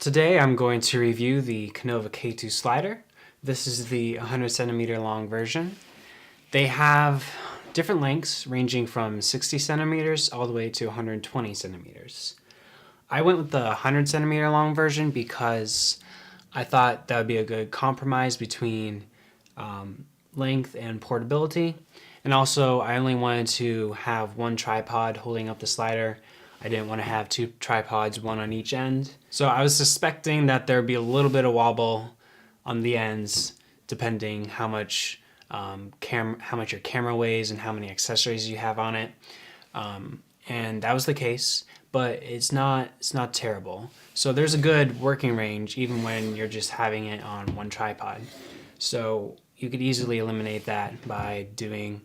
Today I'm going to review the Konova K2 slider. This is the 100 centimeter long version. They have different lengths ranging from 60 centimeters all the way to 120 centimeters. I went with the 100 centimeter long version because I thought that would be a good compromise between length and portability. And also I only wanted to have one tripod holding up the slider. I didn't want to have two tripods, one on each end. So I was suspecting that there'd be a little bit of wobble on the ends, depending how much your camera weighs and how many accessories you have on it. And that was the case, but it's not terrible. So there's a good working range even when you're just having it on one tripod. So you could easily eliminate that by doing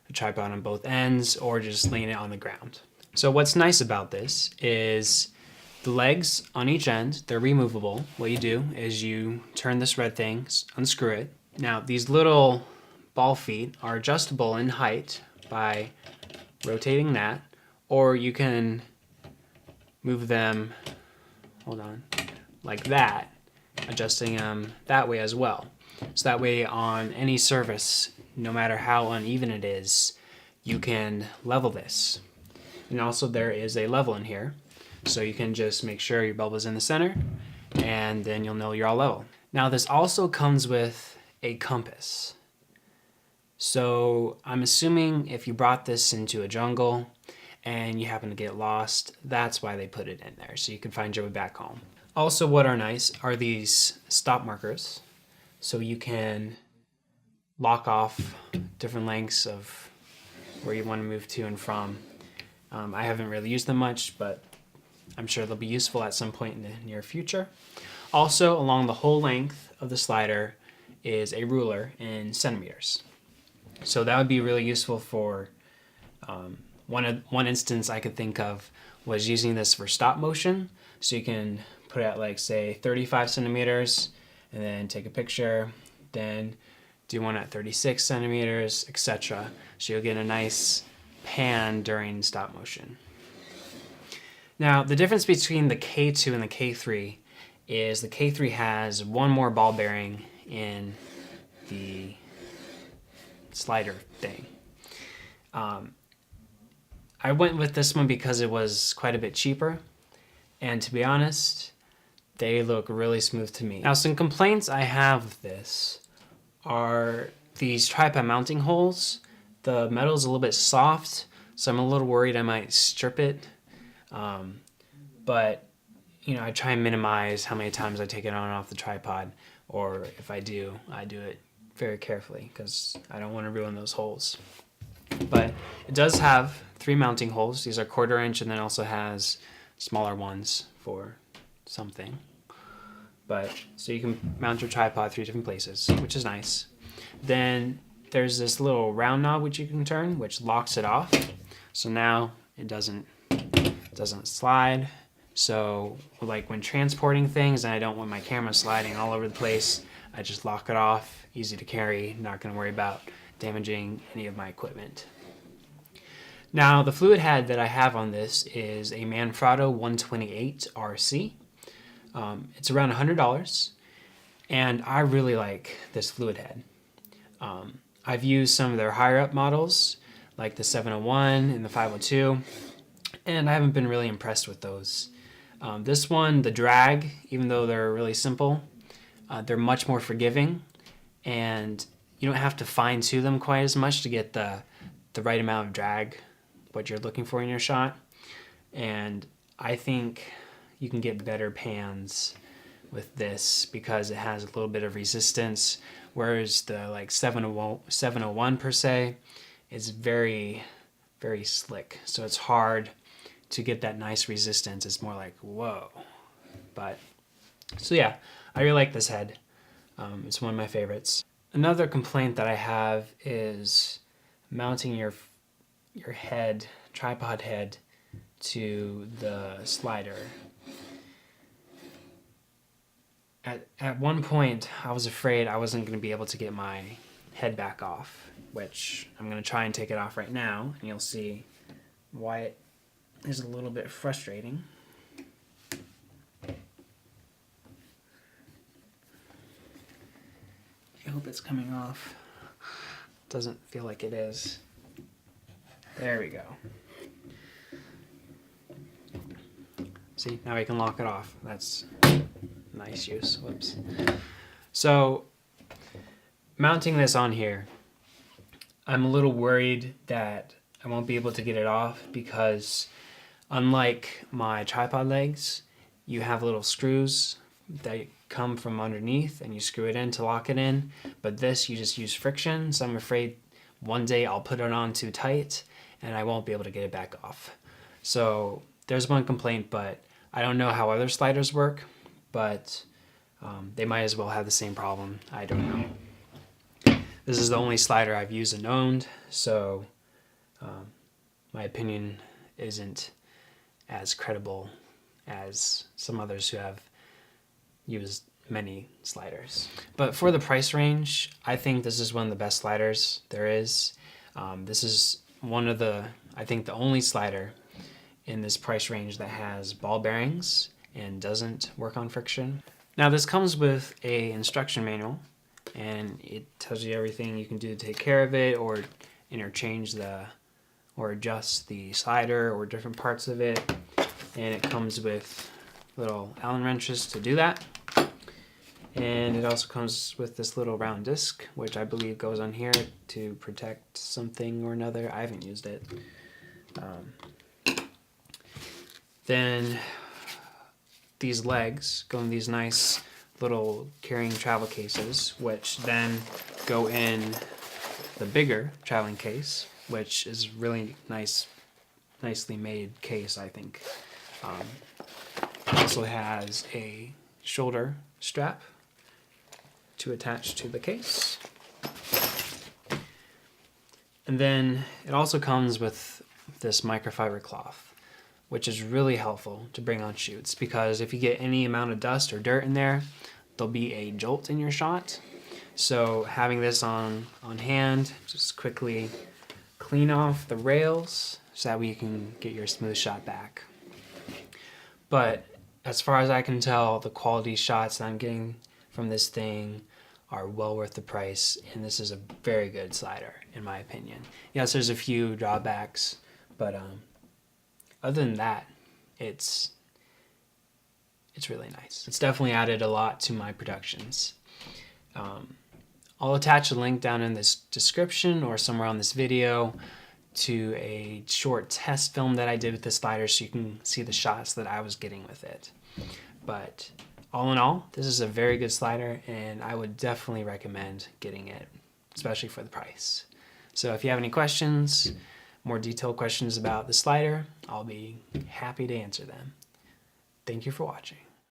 a tripod on both ends or just laying it on the ground. So what's nice about this is the legs on each end, they're removable. What you do is you turn this red thing, unscrew it. Now these little ball feet are adjustable in height by rotating that, or you can move them, like that, adjusting them that way as well. So that way on any surface, no matter how uneven it is, you can level this. And also there is a level in here, so you can just make sure your bulb is in the center, and then you'll know you're all level. Now this also comes with a compass. So I'm assuming if you brought this into a jungle and you happen to get lost, that's why they put it in there, so you can find your way back home. Also, what are nice are these stop markers, so you can lock off different lengths of where you want to move to and from. I haven't really used them much, but I'm sure they'll be useful at some point in the near future. Also, along the whole length of the slider is a ruler in centimeters. So that would be really useful for one instance I could think of was using this for stop motion. So you can put it at, like, say 35 centimeters and then take a picture, then do one at 36 centimeters, etc. So you'll get a nice pan during stop motion. Now the difference between the K2 and the K3 is the K3 has one more ball bearing in the slider thing. I went with this one because it was quite a bit cheaper, and to be honest, they look really smooth to me. Now some complaints I have with this are these tripod mounting holes. The metal is a little bit soft, so I'm a little worried I might strip it. But I try and minimize how many times I take it on and off the tripod, or if I do it very carefully because I don't want to ruin those holes. But it does have 3 mounting holes. These are 1/4 inch, and then also has smaller ones for something. But so you can mount your tripod 3 different places, which is nice. Then there's this little round knob which you can turn, which locks it off. So now it doesn't slide. So like when transporting things and I don't want my camera sliding all over the place, I just lock it off, easy to carry, not going to worry about damaging any of my equipment. Now the fluid head that I have on this is a Manfrotto 128 RC. It's around $100, and I really like this fluid head. I've used some of their higher up models, like the 701 and the 502, and I haven't been really impressed with those. This one, the drag, even though they're really simple, they're much more forgiving, and you don't have to fine tune them quite as much to get the right amount of drag, what you're looking for in your shot. And I think you can get better pans with this because it has a little bit of resistance, whereas the 701 per se is very, very slick. So it's hard to get that nice resistance. It's more like, whoa. But so yeah, I really like this head. It's one of my favorites. Another complaint that I have is mounting your head, tripod head, to the slider. At one point, I was afraid I wasn't going to be able to get my head back off, which I'm going to try and take it off right now, and you'll see why it is a little bit frustrating. hope it's coming off. Doesn't feel like it is. There we go. See, now we can lock it off. That's nice use. Whoops. So, mounting this on here, I'm a little worried that I won't be able to get it off because unlike my tripod legs, you have little screws that come from underneath and you screw it in to lock it in. But this, you just use friction. So I'm afraid one day I'll put it on too tight and I won't be able to get it back off. So there's one complaint, but I don't know how other sliders work, but they might as well have the same problem. I don't know. This is the only slider I've used and owned, so my opinion isn't as credible as some others who have used many sliders. But for the price range, I think this is one of the best sliders there is. This is one of the, I think the only slider in this price range that has ball bearings and doesn't work on friction. Now this comes with a instruction manual and it tells you everything you can do to take care of it or interchange or adjust the slider or different parts of it. And it comes with little Allen wrenches to do that. And it also comes with this little round disc, which I believe goes on here to protect something or another. I haven't used it. Then these legs go in these nice little carrying travel cases, which then go in the bigger traveling case, which is really nicely made case, I think. It also has a shoulder strap to attach to the case. And then it also comes with this microfiber cloth, which is really helpful to bring on shoots because if you get any amount of dust or dirt in there, there'll be a jolt in your shot. So having this on hand, just quickly clean off the rails so that way you can get your smooth shot back. But as far as I can tell, the quality shots that I'm getting from this thing are well worth the price, and this is a very good slider in my opinion. Yes, there's a few drawbacks, but other than that, it's really nice. It's definitely added a lot to my productions. I'll attach a link down in this description or somewhere on this video to a short test film that I did with the slider so you can see the shots that I was getting with it. But all in all, this is a very good slider and I would definitely recommend getting it, especially for the price. So if you have any questions, more detailed questions about the slider, I'll be happy to answer them. Thank you for watching.